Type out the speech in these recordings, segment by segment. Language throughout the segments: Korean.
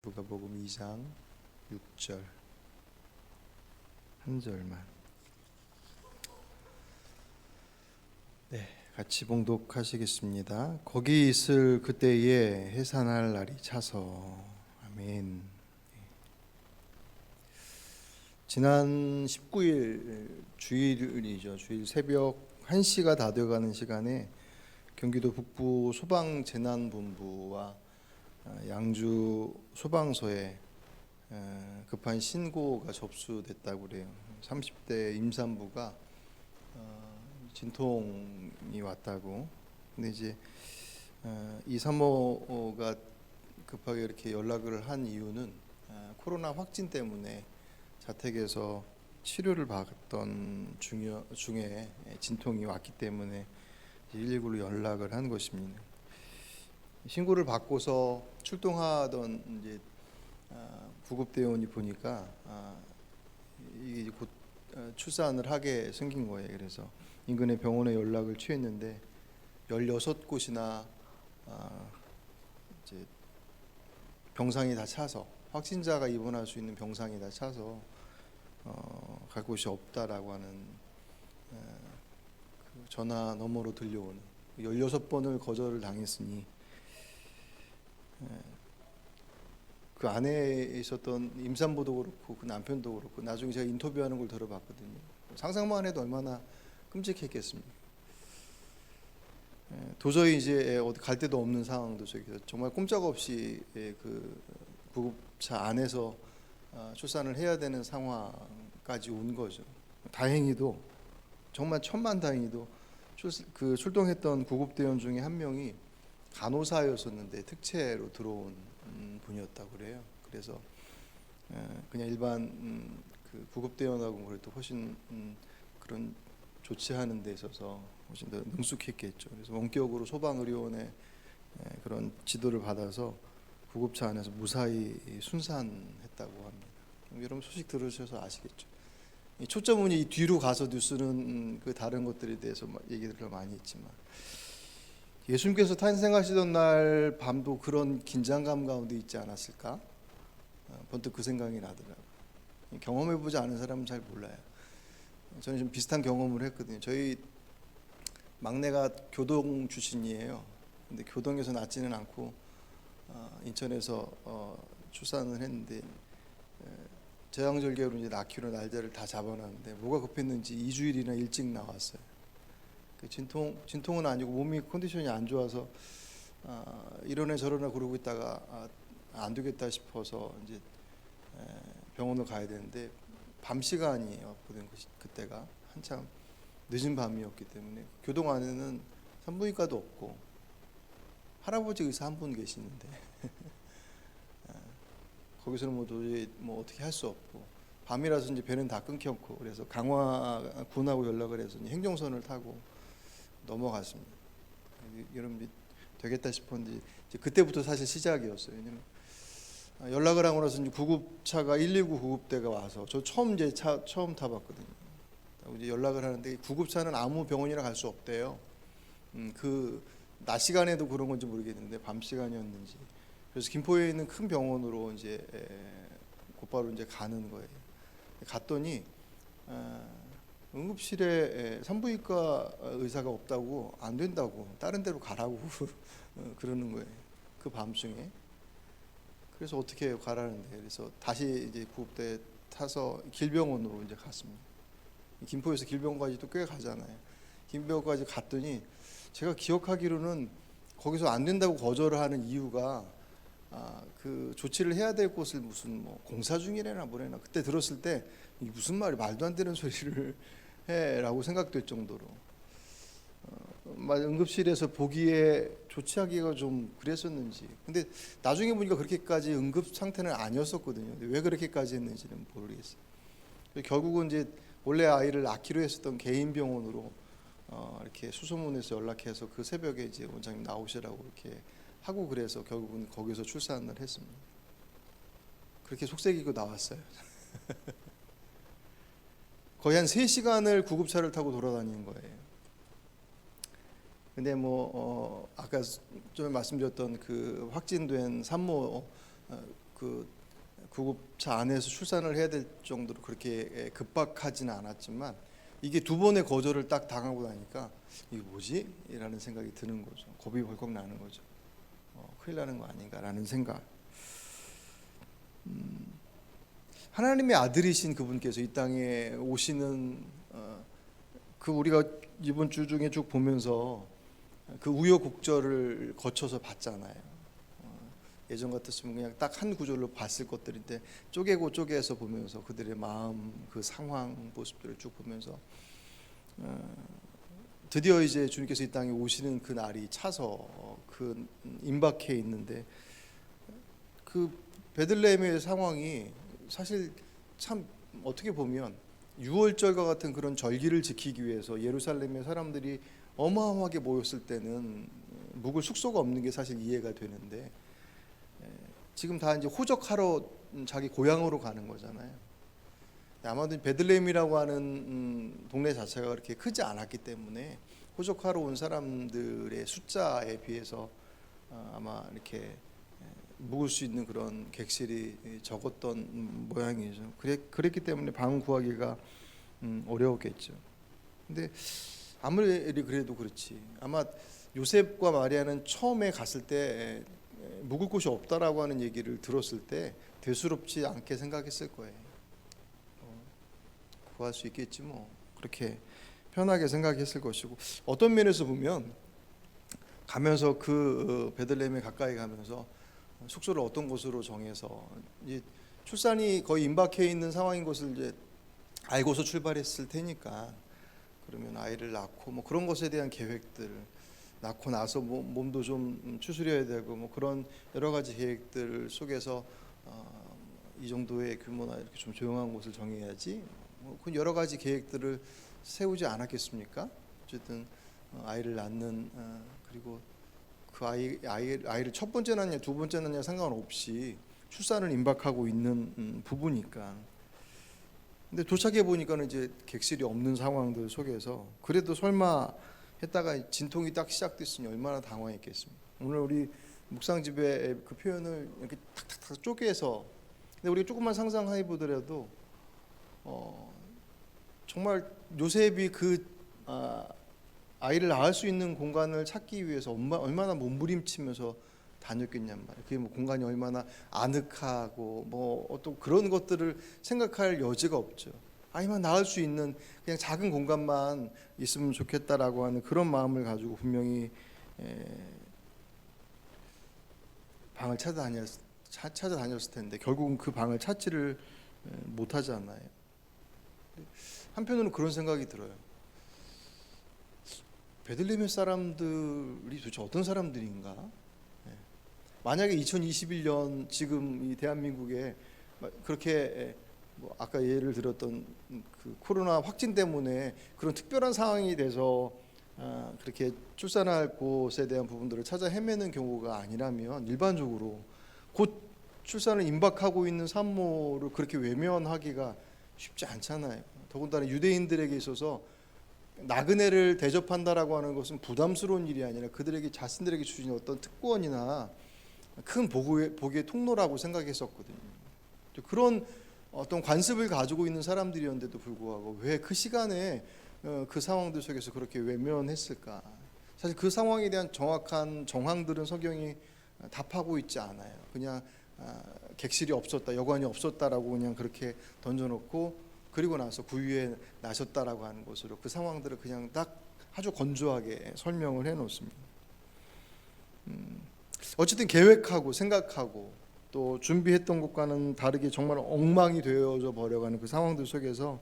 누가복음 2장 6절 한 절만 같이 봉독하시겠습니다. 거기 있을 그때에 해산할 날이 차서. 아멘. 지난 19일 주일이죠. 주일 새벽 1시가 다 되어가는 시간에 경기도 북부 소방재난본부와 양주 소방서에 급한 신고가 접수됐다고 그래요. 30대 임산부가 진통이 왔다고. 근데 이제 이 사모가 급하게 이렇게 연락을 한 이유는 코로나 확진 때문에 자택에서 치료를 받던 중에 진통이 왔기 때문에 119로 연락을 한 것입니다. 신고를 받고서 출동하던 이제 구급대원이 보니까 이게 곧 출산을 하게 생긴 거예요. 그래서 인근의 병원에 연락을 취했는데 16곳이나 이제 병상이 다 차서, 확진자가 입원할 수 있는 병상이 다 차서 갈 곳이 없다라고 하는 그 전화 너머로 들려오는 16번을 거절을 당했으니 그 안에 있었던 임산부도 그렇고 그 남편도 그렇고 나중에 제가 인터뷰하는 걸 들어봤거든요. 상상만 해도 얼마나 끔찍했겠습니까. 도저히 이제 어디 갈 데도 없는 상황도 속에서 정말 꼼짝없이 그 구급차 안에서 출산을 해야 되는 상황까지 온 거죠. 다행히도, 정말 천만다행히도 그 출동했던 구급대원 중에 한 명이 간호사였었는데 특채로 들어온 분이었다고 그래요. 그래서 그냥 일반 그 구급대원하고 그래도 훨씬 그런 조치하는 데 있어서 훨씬 더 능숙했겠죠. 그래서 원격으로 소방의료원의 그런 지도를 받아서 구급차 안에서 무사히 순산했다고 합니다. 여러분 소식 들으셔서 아시겠죠. 초점은 이 뒤로 가서 뉴스는 그 다른 것들에 대해서 얘기를 많이 했지만 예수님께서 탄생하시던 날 밤도 그런 긴장감 가운데 있지 않았을까? 번뜩 그 생각이 나더라고요. 경험해보지 않은 사람은 잘 몰라요. 저는 좀 비슷한 경험을 했거든요. 저희 막내가 교동 출신이에요. 근데 교동에서 낳지는 않고 인천에서 출산을 했는데 제왕절개로 이제 낳기로 날짜를 다 잡아놨는데 뭐가 급했는지 2주일이나 일찍 나왔어요. 그 진통은 아니고 몸이 컨디션이 안 좋아서 이러네 저러네 그러고 있다가 안 되겠다 싶어서 이제 병원을 가야 되는데 밤 시간이었거든. 그때가 한참 늦은 밤이었기 때문에 교동 안에는 산부인과도 없고 할아버지 의사 한 분 계시는데 거기서는 뭐 도저히 뭐 어떻게 할 수 없고 밤이라서 이제 배는 다 끊겼고 그래서 강화군하고 연락을 해서 행정선을 타고 넘어갔습니다. 여러분 되겠다 싶었는데 이제 그때부터 사실 시작이었어요. 왜냐면 연락을 하고 나서 이제 구급차가 119 구급대가 와서 저 처음 타봤거든요. 이제 연락을 하는데 구급차는 아무 병원이나 갈 수 없대요. 그 낮 시간에도 그런 건지 모르겠는데 밤 시간이었는지. 그래서 김포에 있는 큰 병원으로 이제 곧바로 이제 가는 거예요. 갔더니 응급실에 산부인과 의사가 없다고, 안 된다고, 다른 데로 가라고 그러는 거예요. 그 밤중에. 그래서 어떻게 가라는데, 그래서 다시 이제 구급대 타서 길병원으로 이제 갔습니다. 김포에서 길병원까지도 꽤 가잖아요. 길병원까지 갔더니 제가 기억하기로는 거기서 안 된다고 거절을 하는 이유가 그 조치를 해야 될 곳을 무슨 뭐 공사 중이래나 뭐래나 그때 들었을 때 이게 무슨 말이 말도 안 되는 소리를 해라고 생각될 정도로 응급실에서 보기에 조치하기가 좀 그랬었는지. 근데 나중에 보니까 그렇게까지 응급 상태는 아니었었거든요. 왜 그렇게까지 했는지는 모르겠어요. 결국은 이제 원래 아이를 낳기로 했었던 개인 병원으로 이렇게 수소문해서 연락해서 그 새벽에 이제 원장님 나오시라고 이렇게 하고 그래서 결국은 거기서 출산을 했습니다. 그렇게 속삭이고 나왔어요. 거의 한 3시간을 구급차를 타고 돌아다니는 거예요. 근데 뭐 아까 좀 말씀드렸던 그 확진된 산모 그 구급차 안에서 출산을 해야 될 정도로 그렇게 급박하지는 않았지만 이게 두 번의 거절을 딱 당하고 나니까 이게 뭐지? 라는 생각이 드는 거죠. 겁이 벌컥 나는 거죠. 큰일 나는 거 아닌가라는 생각. 하나님의 아들이신 그분께서 이 땅에 오시는 그 우리가 이번 주 중에 쭉 보면서 그 우여곡절을 거쳐서 봤잖아요. 예전 같았으면 그냥 딱 한 구절로 봤을 것들인데 쪼개고 쪼개서 보면서 그들의 마음, 그 상황 모습들을 쭉 보면서 드디어 이제 주님께서 이 땅에 오시는 그 날이 차서 그 임박해 있는데 그 베들레헴의 상황이 사실 참 어떻게 보면 유월절과 같은 그런 절기를 지키기 위해서 예루살렘의 사람들이 어마어마하게 모였을 때는 묵을 숙소가 없는 게 사실 이해가 되는데 지금 다 이제 호적하러 자기 고향으로 가는 거잖아요. 아마도 베들레헴이라고 하는 동네 자체가 그렇게 크지 않았기 때문에 호적하러 온 사람들의 숫자에 비해서 아마 이렇게 묵을 수 있는 그런 객실이 적었던 모양이죠. 그랬기 때문에 방 구하기가 어려웠겠죠. 근데 아무리 그래도 그렇지. 아마 요셉과 마리아는 처음에 갔을 때 묵을 곳이 없다라고 하는 얘기를 들었을 때 대수롭지 않게 생각했을 거예요. 구할 수 있겠지 뭐. 그렇게 편하게 생각했을 것이고 어떤 면에서 보면 가면서 그 베들레헴에 가까이 가면서 숙소를 어떤 곳으로 정해서 이제 출산이 거의 임박해 있는 상황인 것을 이제 알고서 출발했을 테니까 그러면 아이를 낳고 뭐 그런 것에 대한 계획들 낳고 나서 뭐 몸도 좀 추스려야 되고 뭐 그런 여러 가지 계획들 속에서 이 정도의 규모나 이렇게 좀 조용한 곳을 정해야지 뭐 그 여러 가지 계획들을 세우지 않았겠습니까? 어쨌든 아이를 낳는 그리고 그 아이를 첫 번째 낳냐 두 번째 낳냐 상관없이 출산을 임박하고 있는 부부니까. 근데 도착해 보니까는 이제 객실이 없는 상황들 속에서 그래도 설마 했다가 진통이 딱 시작됐으니 얼마나 당황했겠습니까? 오늘 우리 묵상집에 그 표현을 이렇게 탁탁탁 쪼개서 근데 우리가 조금만 상상해 보더라도 정말 요셉이 그 아이를 낳을 수 있는 공간을 찾기 위해서 얼마나 몸부림치면서 다녔겠냔 말이에요. 그게 뭐 공간이 얼마나 아늑하고 뭐 어떤 그런 것들을 생각할 여지가 없죠. 아이만 낳을 수 있는 그냥 작은 공간만 있으면 좋겠다라고 하는 그런 마음을 가지고 분명히 방을 찾아다녔을 텐데 결국은 그 방을 찾지를 못하잖아요. 한편으로는 그런 생각이 들어요. 베들레헴 사람들이 도대체 어떤 사람들인가? 만약에 2021년 지금 이 대한민국에 그렇게 뭐 아까 예를 들었던 그 코로나 확진 때문에 그런 특별한 상황이 돼서 그렇게 출산할 곳에 대한 부분들을 찾아 헤매는 경우가 아니라면 일반적으로 곧 출산을 임박하고 있는 산모를 그렇게 외면하기가 쉽지 않잖아요. 더군다나 유대인들에게 있어서 나그네를 대접한다라고 하는 것은 부담스러운 일이 아니라 그들에게 자신들에게 주신 어떤 특권이나 큰 복의 통로라고 생각했었거든요. 그런 어떤 관습을 가지고 있는 사람들이었는데도 불구하고 왜 그 시간에 그 상황들 속에서 그렇게 외면했을까? 사실 그 상황에 대한 정확한 정황들은 성경이 답하고 있지 않아요. 그냥 객실이 없었다, 여관이 없었다라고 그냥 그렇게 던져놓고 그리고 나서 구유에 나셨다라고 하는 것으로 그 상황들을 그냥 딱 아주 건조하게 설명을 해놓습니다. 어쨌든 계획하고 생각하고 또 준비했던 것과는 다르게 정말 엉망이 되어져 버려가는 그 상황들 속에서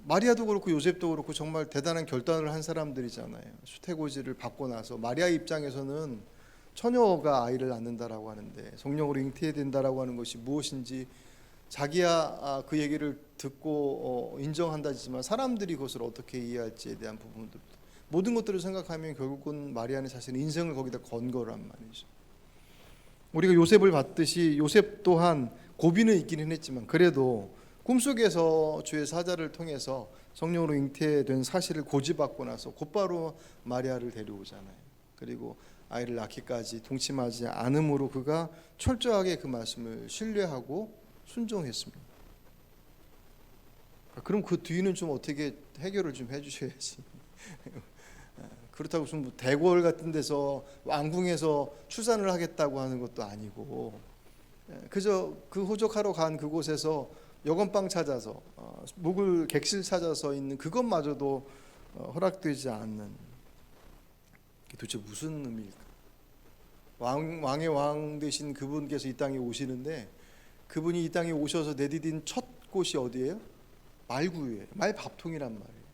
마리아도 그렇고 요셉도 그렇고 정말 대단한 결단을 한 사람들이잖아요. 수태고지를 받고 나서 마리아 입장에서는 처녀가 아이를 낳는다라고 하는데 성령으로 잉태해야 된다라고 하는 것이 무엇인지 자기야 그 얘기를 듣고 인정한다지만 사람들이 그것을 어떻게 이해할지에 대한 부분들 모든 것들을 생각하면 결국은 마리아는 자신의 인생을 거기다 건 거란 말이죠. 우리가 요셉을 봤듯이 요셉 또한 고비는 있기는 했지만 그래도 꿈속에서 주의 사자를 통해서 성령으로 잉태된 사실을 고지받고 나서 곧바로 마리아를 데려오잖아요. 그리고 아이를 낳기까지 동침하지 않음으로 그가 철저하게 그 말씀을 신뢰하고 순종했습니다. 그럼 그 뒤는 좀 어떻게 해결을 좀 해주셔야지. 그렇다고 좀 대궐 같은 데서 왕궁에서 출산을 하겠다고 하는 것도 아니고, 그저 그 호적하러 간 그곳에서 여건방 찾아서 묵을 객실 찾아서 있는 그것마저도 허락되지 않는, 도대체 무슨 의미일까? 왕의 왕 되신 그분께서 이 땅에 오시는데, 그분이 이 땅에 오셔서 내디딘 첫 곳이 어디예요? 말구유예요. 말밥통이란 말이에요.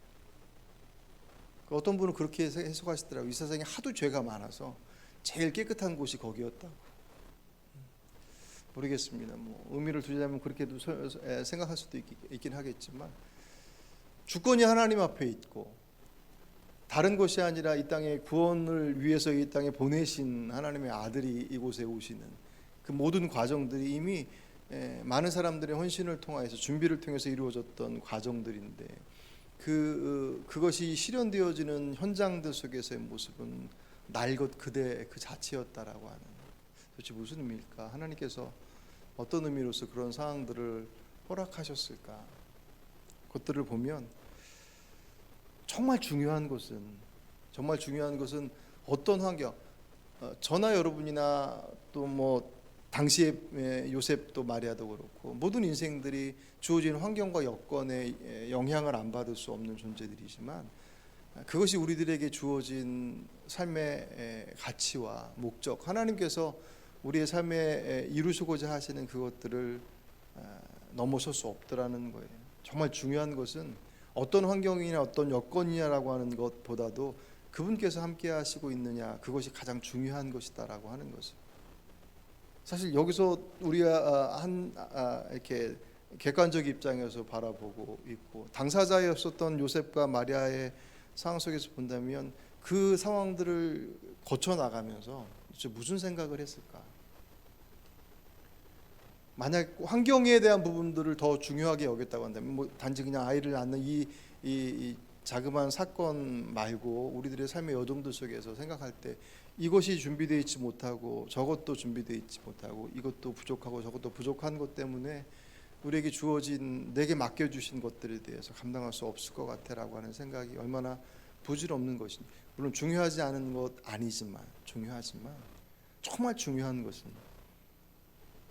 어떤 분은 그렇게 해석하시더라고요. 이 세상에 하도 죄가 많아서 제일 깨끗한 곳이 거기였다고. 모르겠습니다. 뭐 의미를 두자면 그렇게도 생각할 수도 있긴 하겠지만, 주권이 하나님 앞에 있고 다른 것이 아니라 이 땅에 구원을 위해서 이 땅에 보내신 하나님의 아들이 이곳에 오시는 그 모든 과정들이 이미 많은 사람들의 헌신을 통해서 준비를 통해서 이루어졌던 과정들인데, 그것이 실현되어지는 현장들 속에서의 모습은 날 것 그대 그 자체였다라고 하는, 도대체 무슨 의미일까? 하나님께서 어떤 의미로서 그런 상황들을 허락하셨을까? 그것들을 보면 정말 중요한 것은 어떤 환경, 저나 여러분이나 또 뭐 당시에 요셉도 마리아도 그렇고 모든 인생들이 주어진 환경과 여건에 영향을 안 받을 수 없는 존재들이지만, 그것이 우리들에게 주어진 삶의 가치와 목적, 하나님께서 우리의 삶에 이루시고자 하시는 그것들을 넘어설 수 없더라는 거예요. 정말 중요한 것은 어떤 환경이나 어떤 여건이냐라고 하는 것보다도 그분께서 함께 하시고 있느냐, 그것이 가장 중요한 것이다라고 하는 것을, 사실 여기서 우리가 이렇게 객관적 입장에서 바라보고 있고, 당사자였었던 요셉과 마리아의 상황 속에서 본다면 그 상황들을 거쳐 나가면서 무슨 생각을 했을까? 만약 환경에 대한 부분들을 더 중요하게 여겼다고 한다면, 뭐 단지 그냥 아이를 낳는 이 자그마한 사건 말고 우리들의 삶의 여정들 속에서 생각할 때, 이것이 준비되어 있지 못하고 저것도 준비되어 있지 못하고 이것도 부족하고 저것도 부족한 것 때문에 우리에게 주어진, 내게 맡겨주신 것들에 대해서 감당할 수 없을 것 같아라고 하는 생각이 얼마나 부질없는 것인지. 물론 중요하지 않은 것 아니지만, 중요하지만 정말 중요한 것은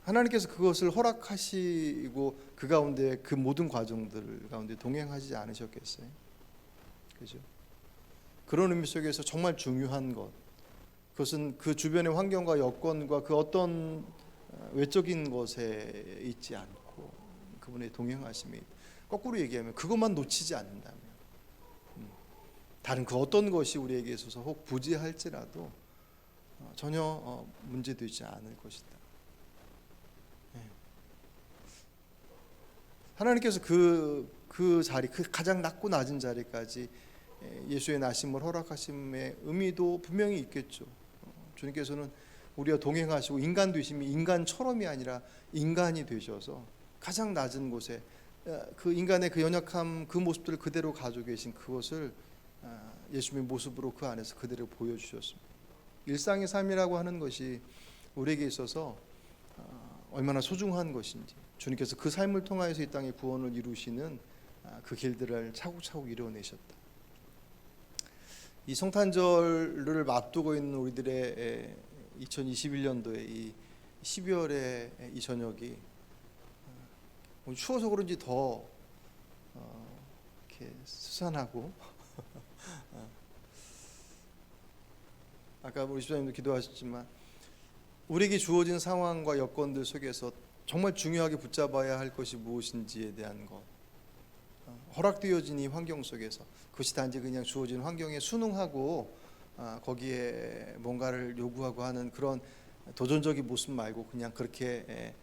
하나님께서 그것을 허락하시고 그 가운데 그 모든 과정들 가운데 동행하지 않으셨겠어요? 그죠? 그런 의미 속에서 정말 중요한 것, 그것은 그 주변의 환경과 여건과 그 어떤 외적인 것에 있지 않고 그분의 동행하심이, 거꾸로 얘기하면 그것만 놓치지 않는다면 다른 그 어떤 것이 우리에게 있어서 혹 부재할지라도 전혀 문제되지 않을 것이다. 하나님께서 그 자리, 그 가장 낮고 낮은 자리까지 예수의 나심을 허락하심의 의미도 분명히 있겠죠. 주님께서는 우리와 동행하시고 인간 되심이 인간처럼이 아니라 인간이 되셔서 가장 낮은 곳에 그 인간의 그 연약함, 그 모습들을 그대로 가지고 계신 그것을 예수님의 모습으로 그 안에서 그대로 보여주셨습니다. 일상의 삶이라고 하는 것이 우리에게 있어서 얼마나 소중한 것인지, 주님께서 그 삶을 통하여서 이 땅의 구원을 이루시는 그 길들을 차곡차곡 이루어내셨다. 이 성탄절을 앞두고 있는 우리들의 2021년도의 이 12월의 이 저녁이 추워서 그런지 더 이렇게 스산하고 아까 우리 집사님도 기도하셨지만, 우리에게 주어진 상황과 여건들 속에서 정말 중요하게 붙잡아야 할 것이 무엇인지에 대한 것, 허락되어진 이 환경 속에서 그것이 단지 그냥 주어진 환경에 순응하고 거기에 뭔가를 요구하고 하는 그런 도전적인 모습 말고 그냥 그렇게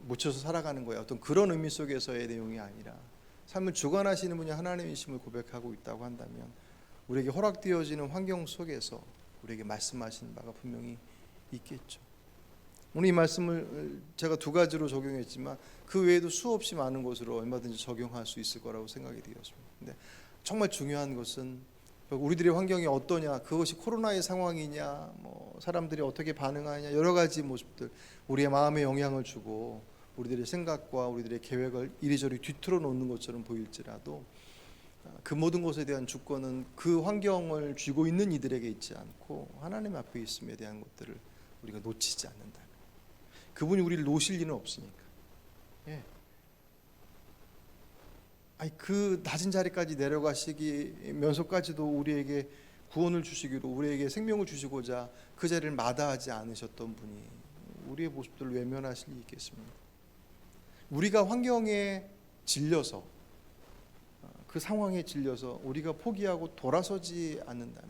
묻혀서 살아가는 거예요. 어떤 그런 의미 속에서의 내용이 아니라 삶을 주관하시는 분이 하나님이심을 고백하고 있다고 한다면, 우리에게 허락되어지는 환경 속에서 우리에게 말씀하시는 바가 분명히 있겠죠. 오늘 이 말씀을 제가 두 가지로 적용했지만 그 외에도 수없이 많은 것으로 얼마든지 적용할 수 있을 거라고 생각이 되었습니다. 근데 정말 중요한 것은 우리들의 환경이 어떠냐, 그것이 코로나의 상황이냐, 뭐 사람들이 어떻게 반응하냐, 여러 가지 모습들 우리의 마음에 영향을 주고 우리들의 생각과 우리들의 계획을 이리저리 뒤틀어 놓는 것처럼 보일지라도 그 모든 것에 대한 주권은 그 환경을 쥐고 있는 이들에게 있지 않고 하나님 앞에 있음에 대한 것들을 우리가 놓치지 않는다. 그분이 우리를 놓으실 리는 없으니까. 예. 아니 그 낮은 자리까지 내려가시면서까지도 우리에게 구원을 주시기로, 우리에게 생명을 주시고자 그 자리를 마다하지 않으셨던 분이 우리의 모습들을 외면하실 리 있겠습니까? 우리가 환경에 질려서, 그 상황에 질려서 우리가 포기하고 돌아서지 않는다면,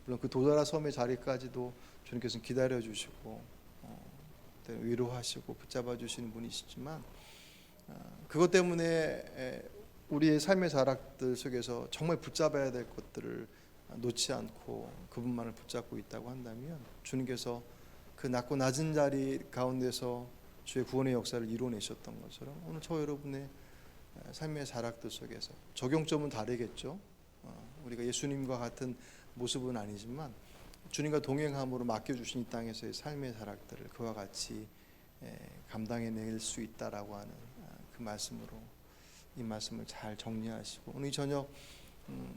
물론 그 돌아섬의 자리까지도 주님께서는 기다려 주시고 위로하시고 붙잡아 주시는 분이시지만, 그것 때문에 우리의 삶의 자락들 속에서 정말 붙잡아야 될 것들을 놓지 않고 그분만을 붙잡고 있다고 한다면, 주님께서 그 낮고 낮은 자리 가운데서 주의 구원의 역사를 이루어내셨던 것처럼 오늘 저 여러분의 삶의 자락들 속에서, 적용점은 다르겠죠. 우리가 예수님과 같은 모습은 아니지만 주님과 동행함으로 맡겨주신 이 땅에서의 삶의 자락들을 그와 같이 감당해낼 수 있다라고 하는 그 말씀으로 이 말씀을 잘 정리하시고, 오늘 이 저녁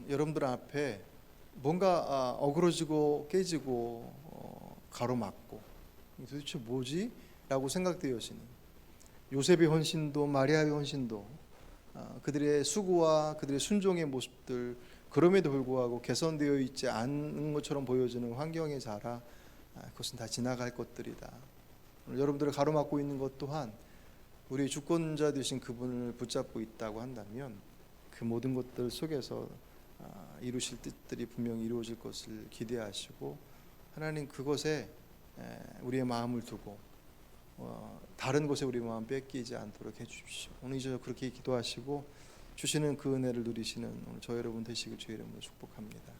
여러분들 앞에 뭔가 어그러지고 깨지고 가로막고 도대체 뭐지? 라고 생각되어지는 요셉의 헌신도 마리아의 헌신도 그들의 수고와 그들의 순종의 모습들, 그럼에도 불구하고 개선되어 있지 않은 것처럼 보여지는 환경의 자라, 그것은 다 지나갈 것들이다. 여러분들을 가로막고 있는 것 또한 우리의 주권자 되신 그분을 붙잡고 있다고 한다면 그 모든 것들 속에서 이루실 뜻들이 분명히 이루어질 것을 기대하시고, 하나님 그것에 우리의 마음을 두고 다른 곳에 우리 마음 뺏기지 않도록 해주십시오. 오늘 이제 그렇게 기도하시고 주시는 그 은혜를 누리시는 오늘 저 여러분 되시길 주의 이름으로 축복합니다.